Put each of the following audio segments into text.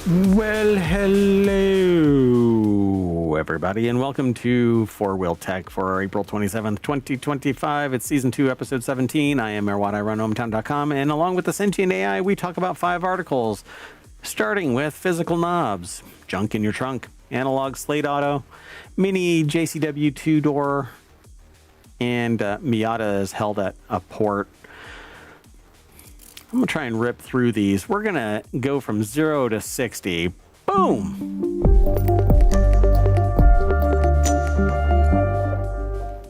Well, hello, everybody, and welcome to FourWheelTech for April 27th, 2025. It's Season 2, Episode 17. I am Merwat. I run ohmtown.com, and along with the sentient AI, we talk about 5 articles, starting with physical knobs, junk in your trunk, analog Slate Auto, mini JCW 2-door, and Miata is held at a port. I'm going to try and rip through these. We're going to go from 0 to 60. Boom!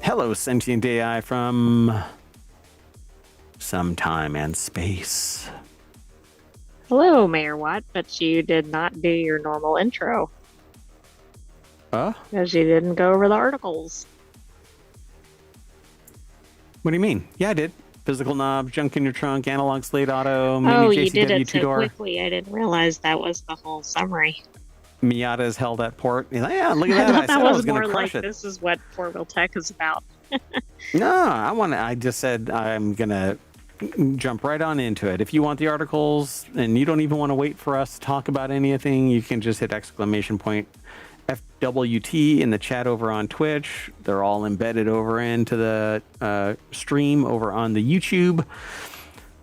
Hello, sentient AI from some time and space. Hello, Mayor Watt, but you did not do your normal intro. Because you didn't go over the articles. What do you mean? Yeah, I did. Physical knobs, junk in your trunk, analog Slate Auto, mini JCW you did it 2-door. so quickly. I didn't realize that was the whole summary. Miata is held at port. He's like, yeah, look at that. I thought said that I was was going more to crush like it. this is what FourWheelTech is about. No, I just said I'm going to jump right on into it. If you want the articles and you don't even want to wait for us to talk about anything, you can just hit exclamation point FWT in the chat over on Twitch. They're all embedded over into the stream over on the YouTube.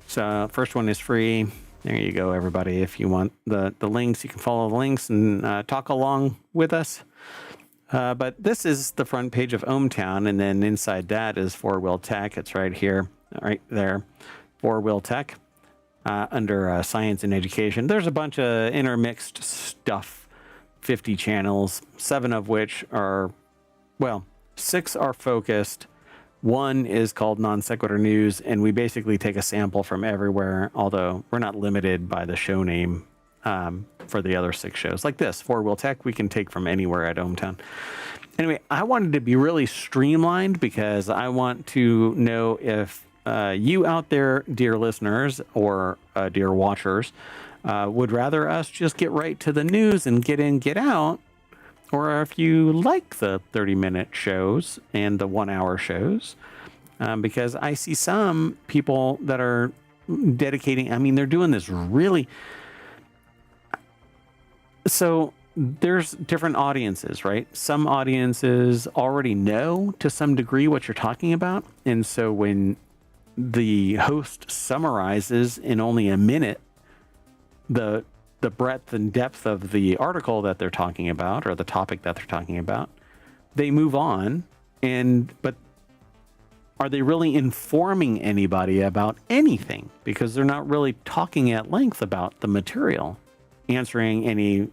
So first one is free. There you go, everybody. If you want the links, you can follow the links and talk along with us. But this is the front page of ohmTown, and then inside that is FourWheelTech. It's right here, right there, FourWheelTech, under Science and Education. There's a bunch of intermixed stuff. 50 channels, 7 of which are, well, 6 are focused. 1 is called Non Sequitur News, and we basically take a sample from everywhere, although we're not limited by the show name for the other 6 shows. Like this, FourWheelTech, we can take from anywhere at ohmTown. Anyway, I wanted to be really streamlined because I want to know if you out there, dear listeners or dear watchers, would rather us just get right to the news and get in, get out, or if you like the 30-minute shows and the 1-hour shows, because I see some people that are dedicating, I mean, they're doing this really. So there's different audiences, right? Some audiences already know to some degree what you're talking about. And so when the host summarizes in only a minute the breadth and depth of the article that they're talking about or the topic that they're talking about, they move on. But are they really informing anybody about anything? Because they're not really talking at length about the material, answering any,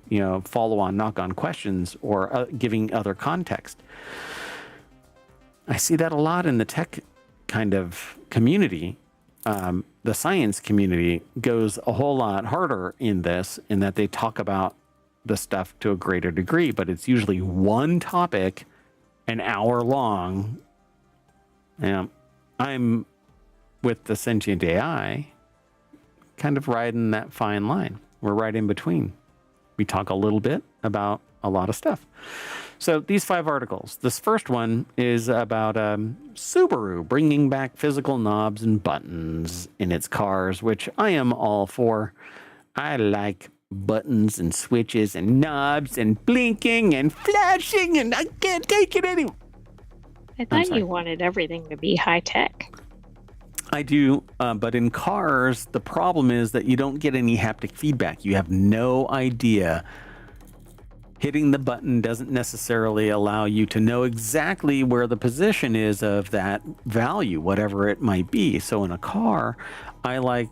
follow-on, knock-on questions or giving other context. I see that a lot in the tech kind of community. The science community goes a whole lot harder in this, in that they talk about the stuff to a greater degree, but it's usually one topic, an hour long. I'm with the sentient AI, kind of riding that fine line. We're right in between. We talk a little bit about a lot of stuff. So these 5 articles. This first one is about Subaru bringing back physical knobs and buttons in its cars, which I am all for. I like buttons and switches and knobs and blinking and flashing, and I can't take it anymore. I thought you wanted everything to be high tech. I do, but in cars, the problem is that you don't get any haptic feedback. You have no idea. Hitting the button doesn't necessarily allow you to know exactly where the position is of that value, whatever it might be. So in a car, I like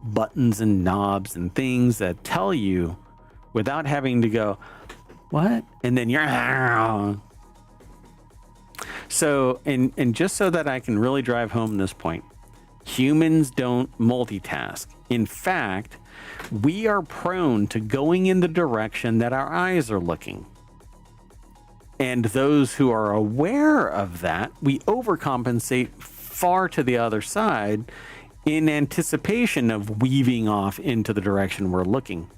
buttons and knobs and things that tell you without having to go, what? And then you're... So, and just so that I can really drive home this point, humans don't multitask. In fact, we are prone to going in the direction that our eyes are looking. And those who are aware of that, we overcompensate far to the other side in anticipation of weaving off into the direction we're looking.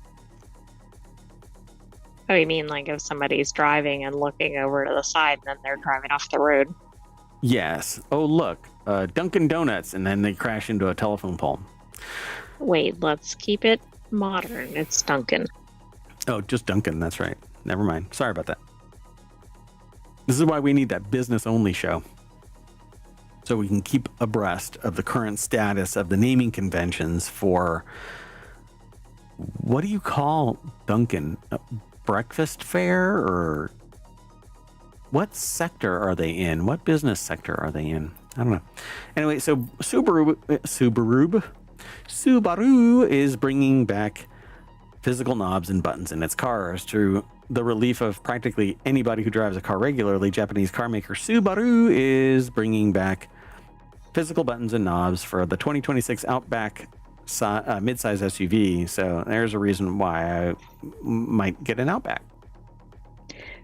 Oh, you mean like if somebody's driving and looking over to the side and then they're driving off the road? Yes. Oh, look, Dunkin' Donuts, and then they crash into a telephone pole. Wait, let's keep it modern. It's Dunkin'. Oh, just Duncan. That's right. Never mind. Sorry about that. This is why we need that business only show. So we can keep abreast of the current status of the naming conventions for, what do you call Duncan? A breakfast fair, or what sector are they in? What business sector are they in? I don't know. Anyway, so Subaru is bringing back physical knobs and buttons in its cars to the relief of practically anybody who drives a car regularly. Japanese car maker Subaru is bringing back physical buttons and knobs for the 2026 Outback midsize SUV. So there's a reason why I might get an Outback.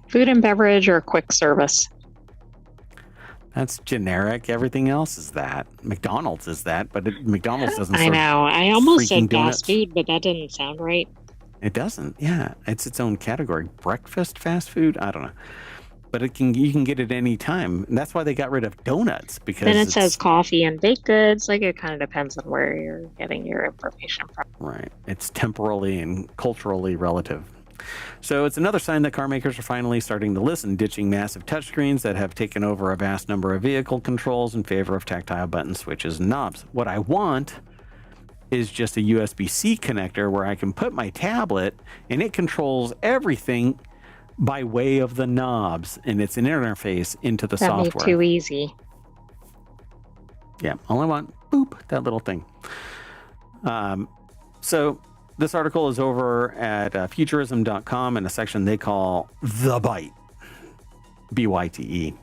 Food and beverage or quick service? That's generic. Everything else is that. McDonald's is that, but McDonald's doesn't I serve know. I almost freaking said donuts. fast food, but that didn't sound right. It doesn't. Yeah, it's its own category. Breakfast fast food. I don't know, but you can get it any time. And that's why they got rid of donuts, because Then it says coffee and baked goods. Like, it kind of depends on where you're getting your information from. right. It's temporally and culturally relative. So it's another sign that car makers are finally starting to listen, ditching massive touchscreens that have taken over a vast number of vehicle controls in favor of tactile button switches and knobs. What I want is just a USB-C connector where I can put my tablet and it controls everything by way of the knobs, and it's an interface into the That'd software. be too easy. Yeah, all I want, boop, that little thing. So this article is over at futurism.com in a section they call The Byte, BYTE.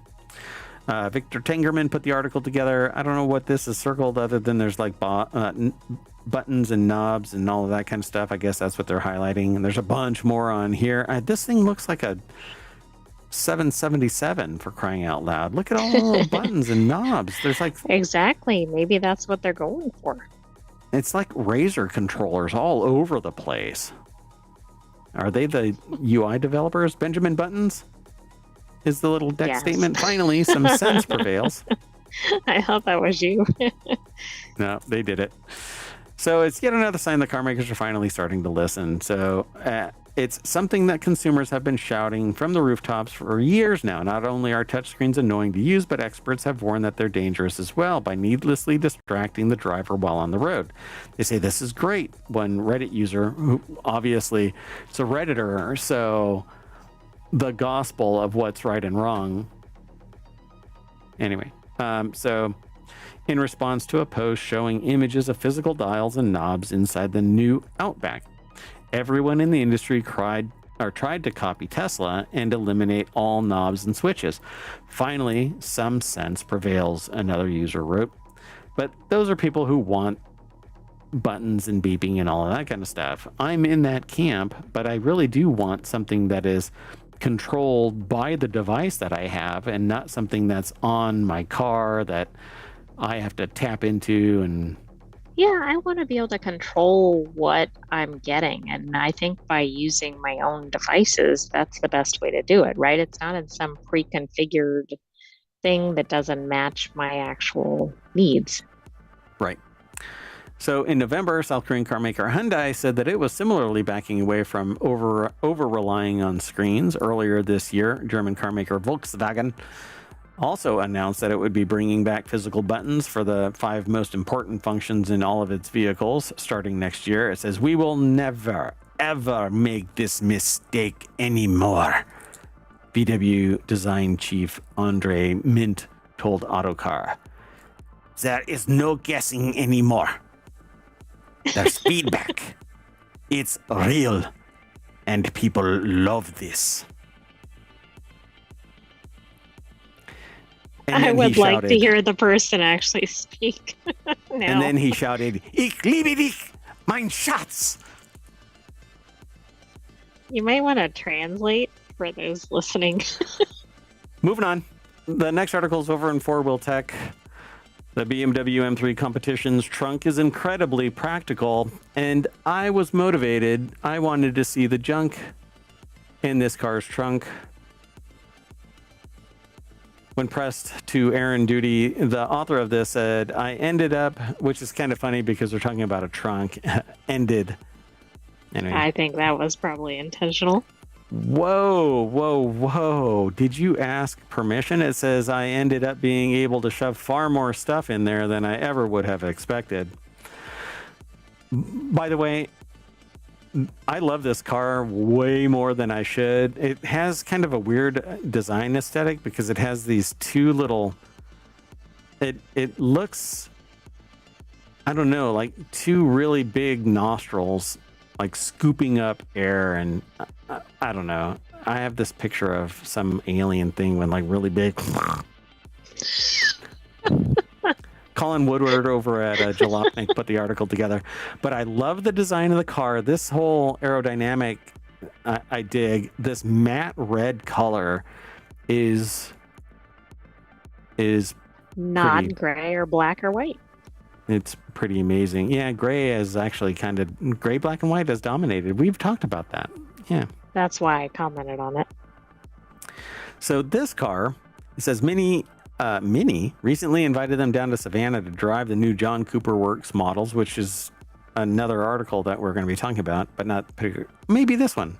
Victor Tengerman put the article together. I don't know what this is circled other than there's like buttons and knobs and all of that kind of stuff. I guess that's what they're highlighting. And there's a bunch more on here. This thing looks like a 777, for crying out loud. Look at all the buttons and knobs. There's like... Exactly. Maybe that's what they're going for. It's like Razer controllers all over the place. Are they the UI developers? Benjamin Buttons is the little deck statement. Finally, some sense prevails. I thought that was you. No, they did it. So it's yet another sign that car makers are finally starting to listen. So it's something that consumers have been shouting from the rooftops for years now. Not only are touchscreens annoying to use, but experts have warned that they're dangerous as well by needlessly distracting the driver while on the road. They say this is great. One Reddit user, who obviously it's a Redditor, so the gospel of what's right and wrong. Anyway, so in response to a post showing images of physical dials and knobs inside the new Outback, everyone in the industry tried to copy Tesla and eliminate all knobs and switches. Finally, some sense prevails, another user wrote. But those are people who want buttons and beeping and all of that kind of stuff. I'm in that camp, but I really do want something that is controlled by the device that I have and not something that's on my car that I have to tap into. And yeah, I want to be able to control what I'm getting. And I think by using my own devices, that's the best way to do it, right? It's not in some pre-configured thing that doesn't match my actual needs. Right. So in November, South Korean car maker Hyundai said that it was similarly backing away from over relying on screens. Earlier this year, German car maker Volkswagen also announced that it would be bringing back physical buttons for the 5 most important functions in all of its vehicles starting next year. It says, "We will never, ever make this mistake anymore," VW design chief Andre Mint told Autocar. "There is no guessing anymore. There's feedback. It's real. And people love this." I would like to hear the person actually speak. And then he shouted, "Ich liebe dich, mein Schatz." You might want to translate for those listening. Moving on. The next article is over in FourWheelTech. The BMW M3 Competition's trunk is incredibly practical, and I was motivated. I wanted to see the junk in this car's trunk. When pressed to errand duty, the author of this said, "I ended up," which is kind of funny because we're talking about a trunk, ended Anyway. I think that was probably intentional. Whoa, whoa, whoa. Did you ask permission? It says I ended up being able to shove far more stuff in there than I ever would have expected. By the way, I love this car way more than I should. It has kind of a weird design aesthetic because it has these two little, it looks, I don't know, like two really big nostrils, like scooping up air. And I don't know. I have this picture of some alien thing with like really big. Colin Woodward over at Jalopnik put the article together. But I love the design of the car. This whole aerodynamic, I dig. This matte red color is Not pretty, gray or black or white. it's pretty amazing. Yeah, gray is actually kind of, gray, black, and white has dominated. We've talked about that. Yeah. That's why I commented on it. So this car, it says Mini recently invited them down to Savannah to drive the new John Cooper Works models, which is another article that we're going to be talking about, but not particular. Maybe this one.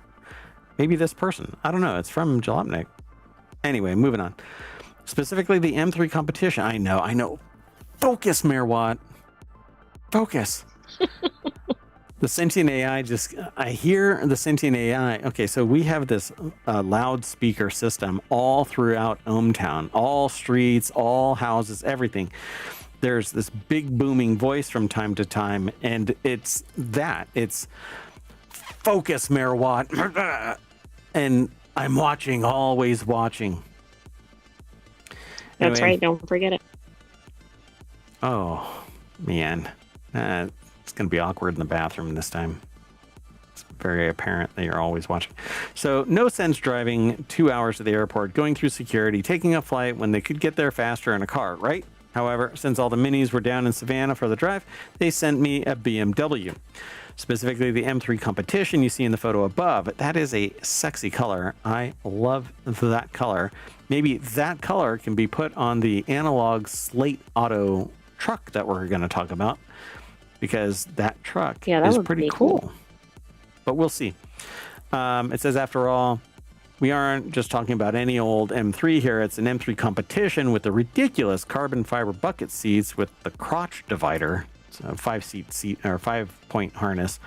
Maybe this person. I don't know. It's from Jalopnik. Anyway, moving on. Specifically the M3 competition. I know. Focus, Mayor Watt. Focus. The sentient AI I hear the sentient AI. Okay, so we have this loudspeaker system all throughout ohmTown, all streets, all houses, everything. There's this big booming voice from time to time, and it's focus, Mayor Watt. And I'm watching, always watching. That's Anyway, right. Don't forget it. Oh, man. It's going to be awkward in the bathroom this time. It's very apparent that you're always watching. So no sense driving 2 hours to the airport, going through security, taking a flight when they could get there faster in a car, right? However, since all the minis were down in Savannah for the drive, they sent me a BMW. Specifically the M3 competition you see in the photo above. That is a sexy color. I love that color. Maybe that color can be put on the analog Slate Auto truck that we're going to talk about, because that truck is pretty cool. But we'll see. It says, after all, we aren't just talking about any old M3 here. It's an M3 competition with the ridiculous carbon fiber bucket seats with the crotch divider. It's a 5-point harness.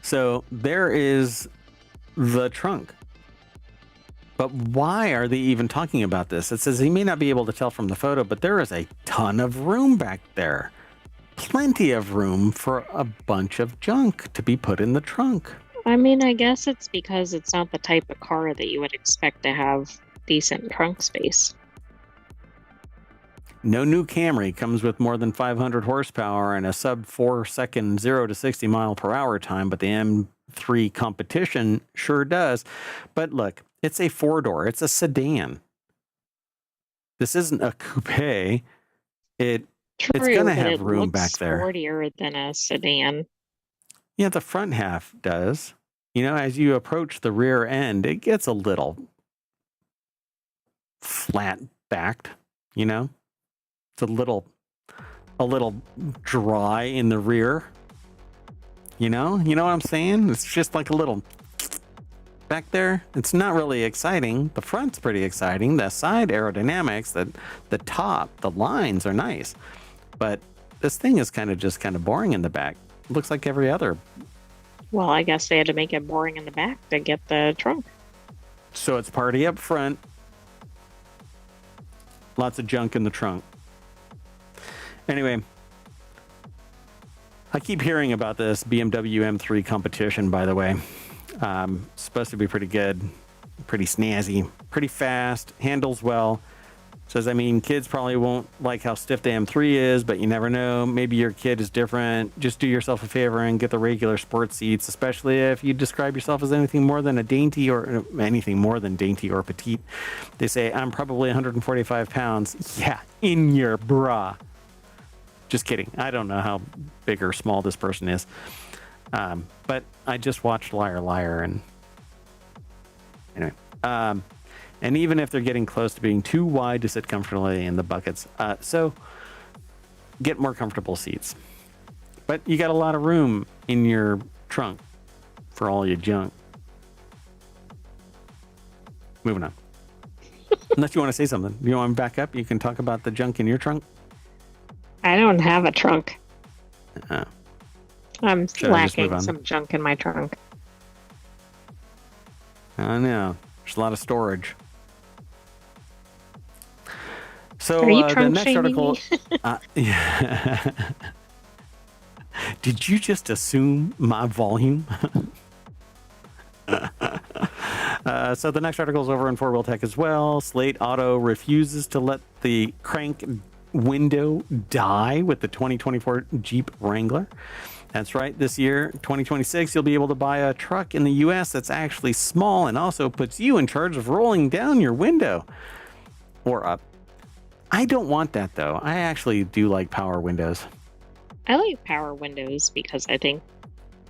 So there is the trunk. But why are they even talking about this? It says he may not be able to tell from the photo, but there is a ton of room back there. Plenty of room for a bunch of junk to be put in the trunk. I mean, I guess it's because it's not the type of car that you would expect to have decent trunk space. No new Camry comes with more than 500 horsepower and a sub 4-second 0 to 60 mile per hour time, but the M3 competition sure does. But look, it's a 4-door. It's a sedan. This isn't a coupe. It's going to have room back there. It's sportier than a sedan. Yeah, the front half does. You know, as you approach the rear end, it gets a little flat backed, you know? It's a little dry in the rear. You know what I'm saying? It's just like a little back there. It's not really exciting. The front's pretty exciting. The side aerodynamics, the top, the lines are nice. But this thing is kind of boring in the back. It looks like every other. Well, I guess they had to make it boring in the back to get the trunk. So it's party up front. Lots of junk in the trunk. Anyway, I keep hearing about this BMW M3 competition, by the way. Supposed to be pretty good, pretty snazzy, pretty fast, handles well. Says, I mean, kids probably won't like how stiff the M3 is, but you never know. Maybe your kid is different. Just do yourself a favor and get the regular sports seats, especially if you describe yourself as anything more than dainty or petite. They say, I'm probably 145 pounds. Yeah, in your bra. Just kidding. I don't know how big or small this person is. But I just watched Liar Liar, and anyway. And even if they're getting close to being too wide to sit comfortably in the buckets, so get more comfortable seats. but you got a lot of room in your trunk for all your junk. Moving on. Unless you want to say something. You want to back up? You can talk about the junk in your trunk. I don't have a trunk. Uh, I'm Should I just move lacking on? some junk in my trunk. I know. There's a lot of storage. Are So you the trunk next shaming article. me? Yeah. Did you just assume my volume? So the next article is over in FourWheelTech as well. Slate Auto refuses to let the crank window die with the 2024 Jeep Wrangler. That's right. This year, 2026, you'll be able to buy a truck in the U.S. that's actually small and also puts you in charge of rolling down your window or up. I don't want that, though. I actually do like power windows. I like power windows because I think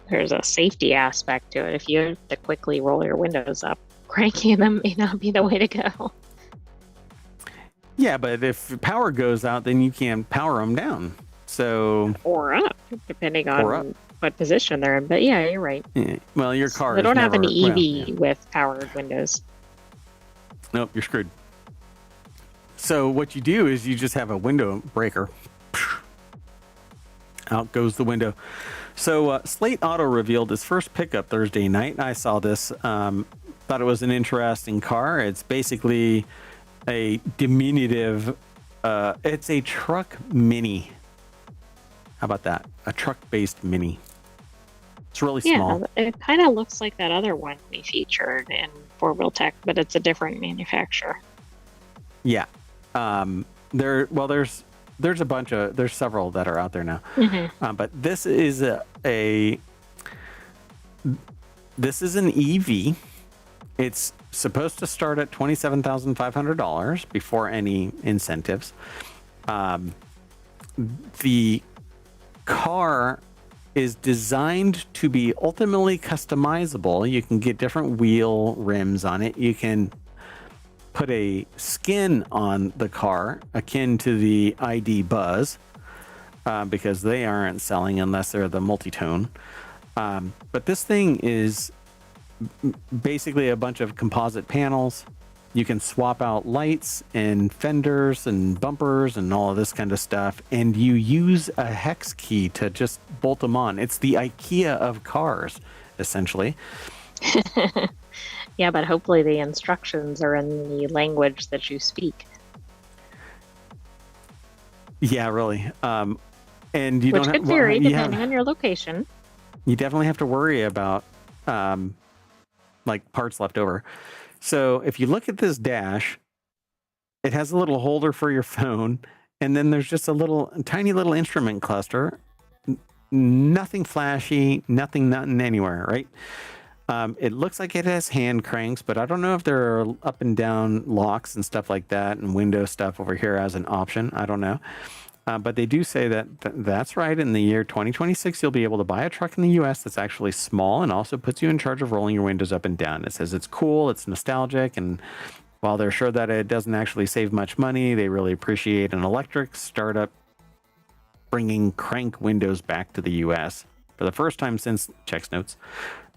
there's a safety aspect to it. If you have to quickly roll your windows up, cranking them may not be the way to go. Yeah, but if power goes out, then you can't power them down. So Or up, depending Or up. on what position they're in. But yeah, you're right. Well, your car They is don't have an never- EV well, yeah. with powered windows. Nope, you're screwed. So what you do is you just have a window breaker. Out goes the window. So Slate Auto revealed its first pickup Thursday night. I saw this. Thought it was an interesting car. It's basically a diminutive. It's a truck mini. How about that? A truck-based mini. It's really small. Yeah, it kind of looks like that other one we featured in FourWheelTech, but it's a different manufacturer. Yeah. There's several that are out there now. Mm-hmm. But this is this is an EV. It's supposed to start at $27,500 before any incentives. The car is designed to be ultimately customizable. You can get different wheel rims on it. You can put a skin on the car akin to the ID Buzz, because they aren't selling unless they're the multi-tone. But this thing is basically a bunch of composite panels. You can swap out lights and fenders and bumpers and all of this kind of stuff, and you use a hex key to just bolt them on. It's the IKEA of cars, essentially. Yeah, but hopefully the instructions are in the language that you speak. Yeah, really. And you Which don't could have, vary you depending have, on your location. you definitely have to worry about like parts left over. So if you look at this dash, it has a little holder for your phone, and then there's just a tiny little instrument cluster. Nothing flashy, nothing anywhere, right? It looks like it has hand cranks, but I don't know if there are up and down locks and stuff like that, and window stuff over here as an option. I don't know. But they do say that's right. In the year 2026, you'll be able to buy a truck in the U.S. that's actually small and also puts you in charge of rolling your windows up and down. It says it's cool, it's nostalgic, and while they're sure that it doesn't actually save much money, they really appreciate an electric startup bringing crank windows back to the U.S. for the first time since, checks notes,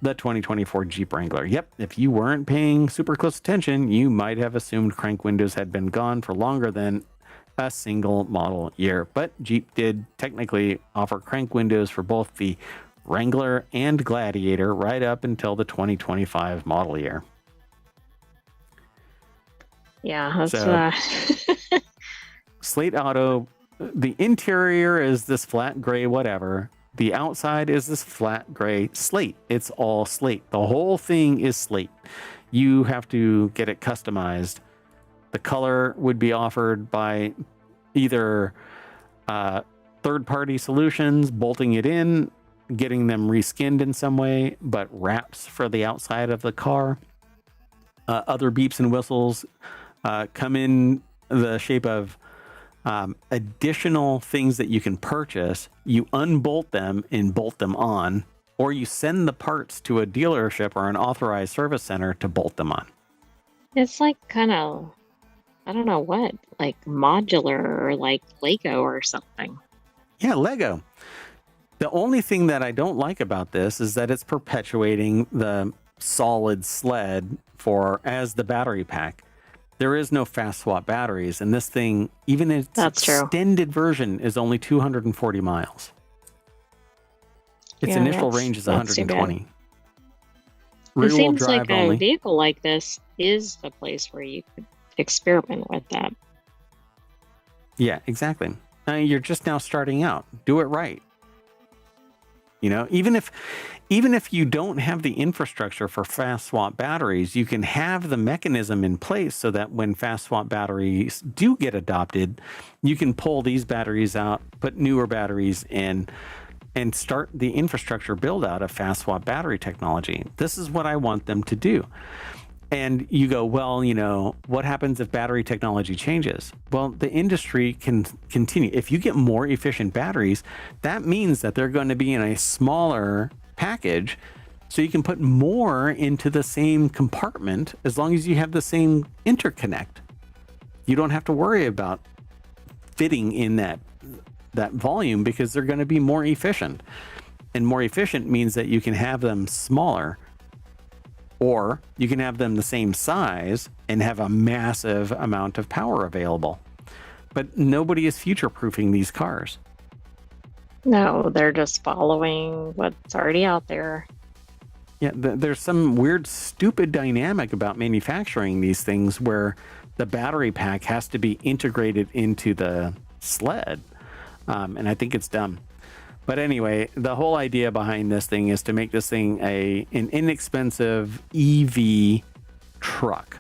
the 2024 Jeep Wrangler. Yep, if you weren't paying super close attention, you might have assumed crank windows had been gone for longer than a single model year. But Jeep did technically offer crank windows for both the Wrangler and Gladiator right up until the 2025 model year. Yeah, that's So- Slate Auto, the interior is this flat gray whatever. The outside is this flat gray slate. It's all slate. The whole thing is slate. You have to get it customized. The color would be offered by either third-party solutions, bolting it in, getting them reskinned in some way, but wraps for the outside of the car. Other beeps and whistles come in the shape of additional things that you can purchase. You unbolt them and bolt them on, or you send the parts to a dealership or an authorized service center to bolt them on. it's like kind of, I don't know what, like modular or like Lego or something. Yeah, Lego. The only thing that I don't like about this is that it's perpetuating the solid sled as the battery pack. There is no fast swap batteries, and this thing, even its That's true. extended version, is only 240 miles. Its Yeah, initial range is that's too bad. 120. It Rear-wheel seems like drive a only. vehicle like this is the place where you could experiment with that. Yeah, exactly. You're just now starting out. Do it right. You know, even if you don't have the infrastructure for fast swap batteries, you can have the mechanism in place so that when fast swap batteries do get adopted, you can pull these batteries out, put newer batteries in, and start the infrastructure build out of fast swap battery technology. This is what I want them to do. And you go, well, you know, what happens if battery technology changes? Well, the industry can continue. If you get more efficient batteries, that means that they're going to be in a smaller package. So you can put more into the same compartment as long as you have the same interconnect. You don't have to worry about fitting in that volume because they're going to be more efficient. And more efficient means that you can have them smaller, or you can have them the same size and have a massive amount of power available. But nobody is future-proofing these cars. No, they're just following what's already out there. Yeah, there's some weird, stupid dynamic about manufacturing these things where the battery pack has to be integrated into the sled. And I think it's dumb. But anyway, the whole idea behind this thing is to make this thing an inexpensive EV truck.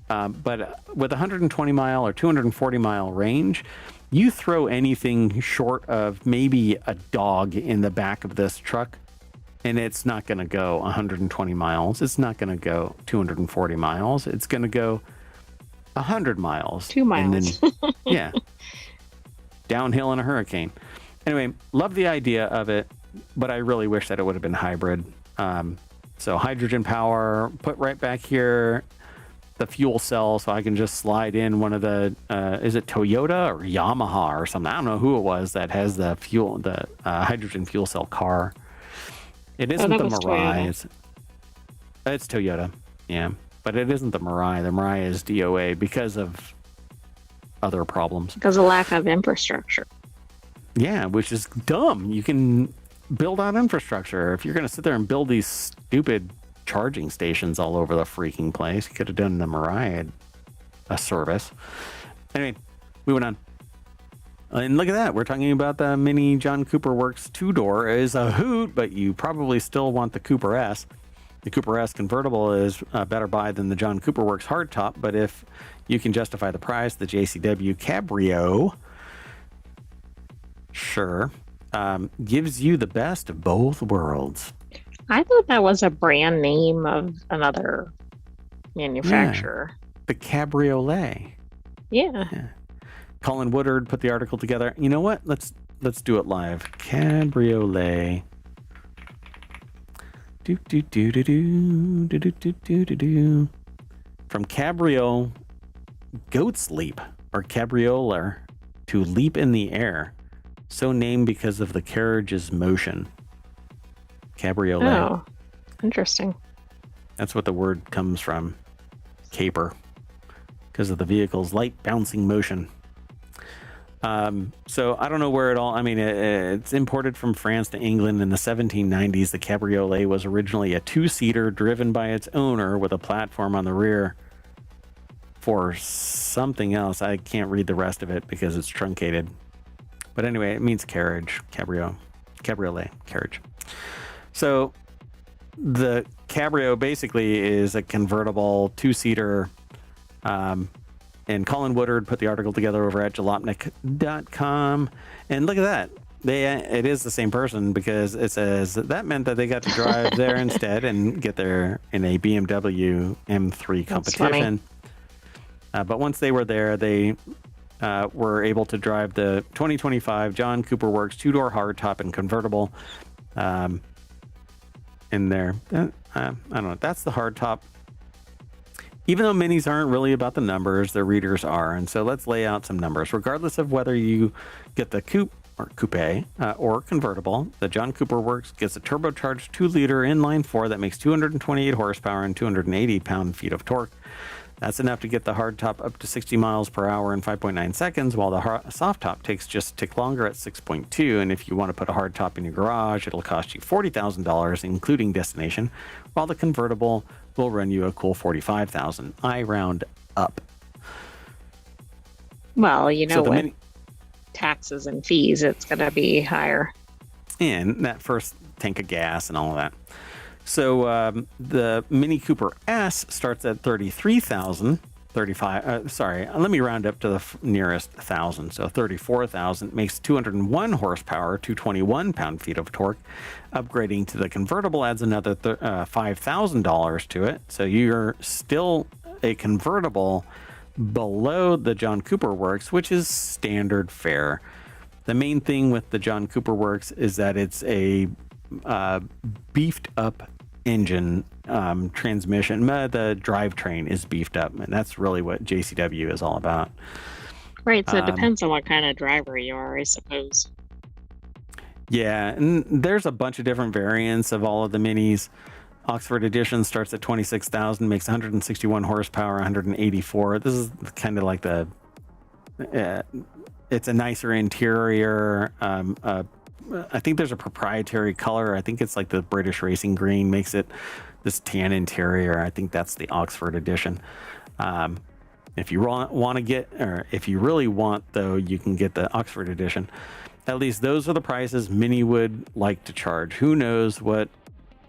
But with 120 mile or 240 mile range, you throw anything short of maybe a dog in the back of this truck, and it's not going to go 120 miles. It's not going to go 240 miles. It's going to go 100 miles. 2 miles. And then, yeah, downhill in a hurricane. Anyway, love the idea of it, but I really wish that it would have been hybrid. So hydrogen power, put right back here the fuel cell, so I can just slide in one of the, is it Toyota or Yamaha or something? I don't know who it was that has the hydrogen fuel cell car. It isn't the Mirai. It's Toyota, yeah. But it isn't the Mirai. The Mirai is DOA because of other problems. Because of lack of infrastructure. Yeah, which is dumb. You can build out infrastructure. If you're going to sit there and build these stupid charging stations all over the freaking place, you could have done the Mirai a service. Anyway, we went on. And look at that. We're talking about the Mini John Cooper Works 2-door. Is a hoot, but you probably still want the Cooper S. The Cooper S convertible is a better buy than the John Cooper Works hardtop, but if you can justify the price, the JCW Cabrio, sure, gives you the best of both worlds. I thought that was a brand name of another manufacturer. Yeah, the Cabriolet. Yeah. Colin Woodard put the article together. You know what? Let's do it live. Cabriolet. Do do do do do do do do do do. From cabrio, goat's leap, or cabrioler, to leap in the air, so named because of the carriage's motion. Cabriolet. Oh, interesting. That's what the word comes from. Caper, because of the vehicle's light bouncing motion. So I don't know where it all, I mean, it's imported from France to England in the 1790s. The Cabriolet was originally a 2-seater driven by its owner with a platform on the rear for something else. I can't read the rest of it because it's truncated. But anyway, it means carriage, cabriolet, carriage. So the Cabrio basically is a convertible 2-seater, and Colin Woodard put the article together over at jalopnik.com. And look at that. It is the same person, because it says that meant that they got to drive there instead and get there in a BMW M3 competition. But once they were there, they were able to drive the 2025 John Cooper Works 2-door hardtop and convertible in there. I don't know. That's the hardtop. Even though minis aren't really about the numbers, their readers are. And so let's lay out some numbers. Regardless of whether you get the coupe, or coupe, or convertible, the John Cooper Works gets a turbocharged 2-liter inline-4 that makes 228 horsepower and 280 pound-feet of torque. That's enough to get the hardtop up to 60 miles per hour in 5.9 seconds, while the soft top takes just a tick longer at 6.2. And if you want to put a hardtop in your garage, it'll cost you $40,000, including destination, while the convertible will run you a cool $45,000. I round up. Well, with taxes and fees, it's going to be higher. And that first tank of gas and all of that. So the Mini Cooper S starts at $33,000. Let me round up to the nearest 1,000. So 34,000 makes 201 horsepower, 221 pound-feet of torque. Upgrading to the convertible adds another $5,000 to it. So you're still a convertible below the John Cooper Works, which is standard fare. The main thing with the John Cooper Works is that it's a beefed up engine, transmission. The drivetrain is beefed up, and that's really what JCW is all about. Right, so it depends on what kind of driver you are, I suppose. Yeah, and there's a bunch of different variants of all of the minis. Oxford Edition starts at 26,000, makes 161 horsepower, 184. This is kind of like it's a nicer interior. I think there's a proprietary color. I think it's like the British Racing Green makes it this tan interior. I think that's the Oxford Edition. If you want to get, or if you really want, though, you can get the Oxford Edition. At least those are the prices Mini would like to charge. Who knows what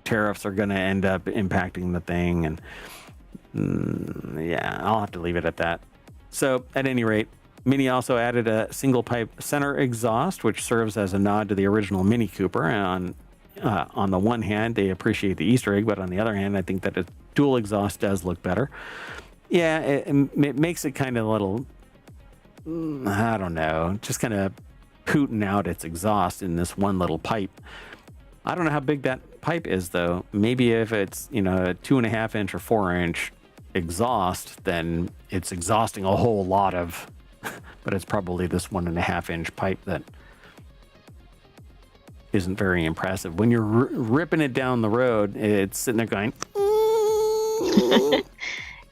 tariffs are going to end up impacting the thing. And yeah, I'll have to leave it at that. So at any rate, Mini also added a single pipe center exhaust, which serves as a nod to the original Mini Cooper. And on the one hand, they appreciate the Easter egg, but on the other hand, I think that a dual exhaust does look better. Yeah, it makes it kind of a little, I don't know, just kind of pooting out its exhaust in this one little pipe. I don't know how big that pipe is, though. Maybe if it's, a 2.5 inch or 4 inch exhaust, then it's exhausting a whole lot of, but it's probably this 1.5 inch pipe that isn't very impressive. When you're ripping it down the road, it's sitting there going,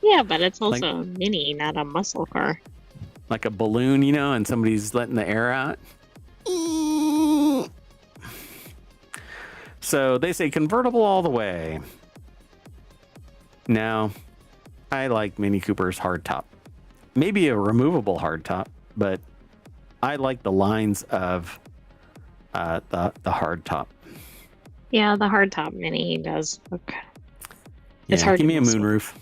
yeah, but it's also a Mini, not a muscle car. Like a balloon, and somebody's letting the air out. So they say convertible all the way. Now, I like Mini Cooper's hardtop. Maybe a removable hardtop, but I like the lines of the hardtop. Yeah, the hardtop Mini does look. It's yeah, hard. Give me a moonroof,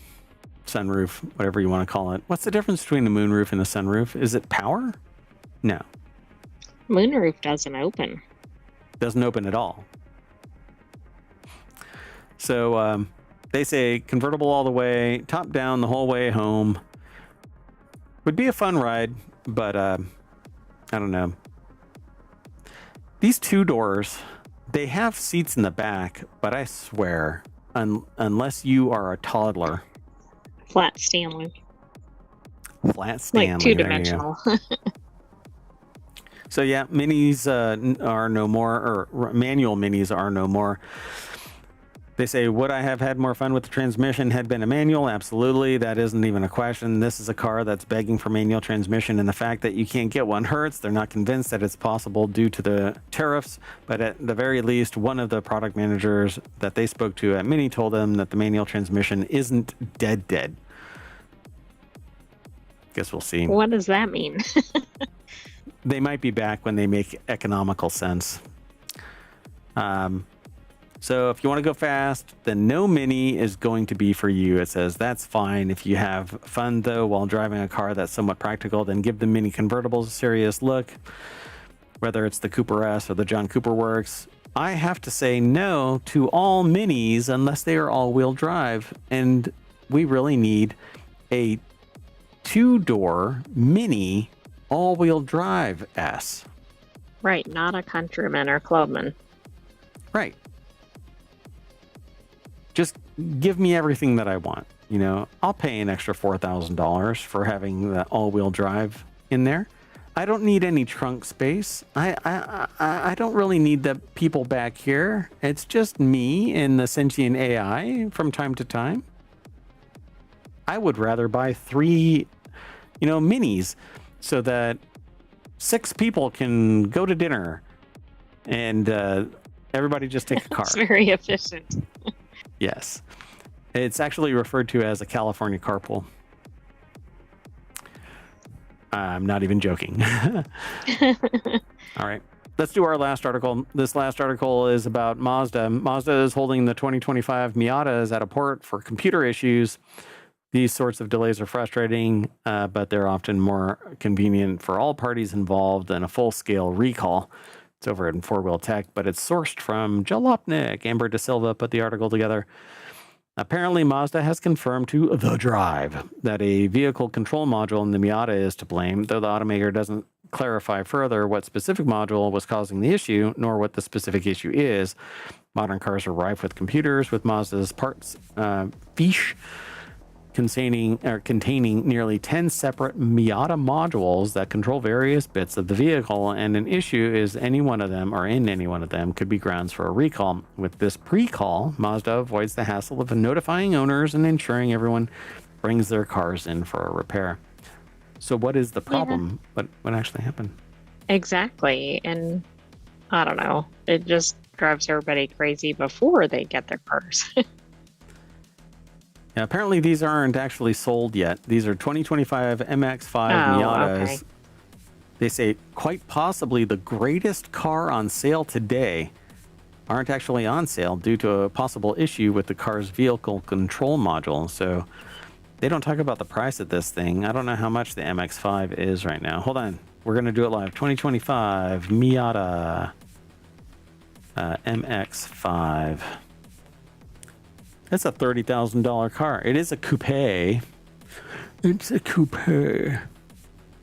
sunroof, whatever you want to call it. What's the difference between a moonroof and a sunroof? Is it power? No. Moonroof doesn't open. Doesn't open at all. So they say convertible all the way, top down the whole way home. Would be a fun ride, but I don't know. These two doors, they have seats in the back, but I swear, unless you are a toddler. Flat Stanley. Flat Stanley. Like two-dimensional. So yeah, minis are no more, or manual minis are no more. They say, would I have had more fun with the transmission had been a manual? Absolutely. That isn't even a question. This is a car that's begging for manual transmission, and the fact that you can't get one hurts. They're not convinced that it's possible due to the tariffs, but at the very least, one of the product managers that they spoke to at Mini told them that the manual transmission isn't dead. Guess we'll see. What does that mean? They might be back when they make economical sense. So if you want to go fast, then no Mini is going to be for you. It says that's fine. If you have fun, though, while driving a car that's somewhat practical, then give the Mini convertibles a serious look, whether it's the Cooper S or the John Cooper Works. I have to say no to all Minis unless they are all-wheel drive, and we really need a two-door Mini all-wheel drive S. Right, not a Countryman or Clubman. Right. Just give me everything that I want. I'll pay an extra $4,000 for having the all-wheel drive in there. I don't need any trunk space. I don't really need the people back here. It's just me and the sentient AI from time to time. I would rather buy 3, minis so that 6 people can go to dinner and everybody just take a car. It's very efficient. Yes. It's actually referred to as a California carpool. I'm not even joking. All right. Let's do our last article. This last article is about Mazda. Mazda is holding the 2025 Miatas at a port for computer issues. These sorts of delays are frustrating, but they're often more convenient for all parties involved than a full-scale recall. It's over at FourWheelTech, but it's sourced from Jalopnik. Amber De Silva put the article together. Apparently, Mazda has confirmed to The Drive that a vehicle control module in the Miata is to blame, though the automaker doesn't clarify further what specific module was causing the issue, nor what the specific issue is. Modern cars are rife with computers, with Mazda's parts fiche containing nearly 10 separate Miata modules that control various bits of the vehicle, and an issue is any one of them, or in any one of them, could be grounds for a recall. With this pre-call, Mazda avoids the hassle of notifying owners and ensuring everyone brings their cars in for a repair. So what is the problem? Yeah. What actually happened? Exactly. And I don't know. It just drives everybody crazy before they get their cars. Yeah, apparently these aren't actually sold yet. These are 2025 MX-5 Miatas. Okay. They say quite possibly the greatest car on sale today aren't actually on sale due to a possible issue with the car's vehicle control module. So they don't talk about the price of this thing. I don't know how much the MX-5 is right now. Hold on. We're going to do it live. 2025 Miata MX-5. That's a $30,000 car. It is a coupe. It's a coupe.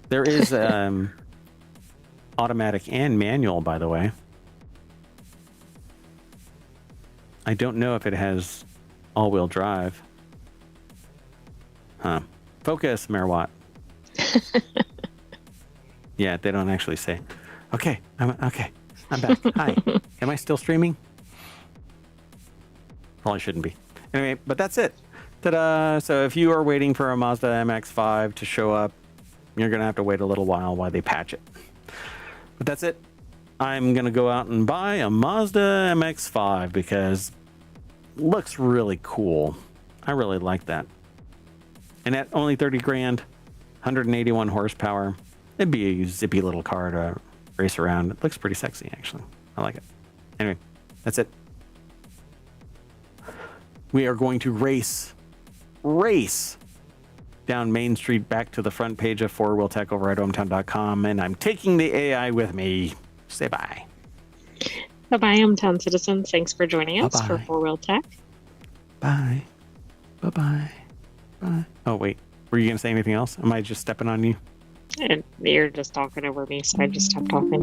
There is automatic and manual, by the way. I don't know if it has all-wheel drive. Huh. Focus, Merwatt. Yeah, they don't actually say. Okay, I'm back. Hi. Am I still streaming? Probably shouldn't be. Anyway, but that's it. Ta-da! So if you are waiting for a Mazda MX-5 to show up, you're going to have to wait a little while they patch it. But that's it. I'm going to go out and buy a Mazda MX-5 because it looks really cool. I really like that. And at only 30 grand, 181 horsepower, it'd be a zippy little car to race around. It looks pretty sexy, actually. I like it. Anyway, that's it. We are going to race down Main Street back to the front page of FourWheelTech over at ohmtown.com, and I'm taking the AI with me. Say bye. Bye-bye, Hometown citizens. Thanks for joining us Bye-bye. for FourWheelTech. Bye. Bye-bye. Bye. Oh, wait. Were you going to say anything else? Am I just stepping on you? And you're just talking over me, so I just stopped talking.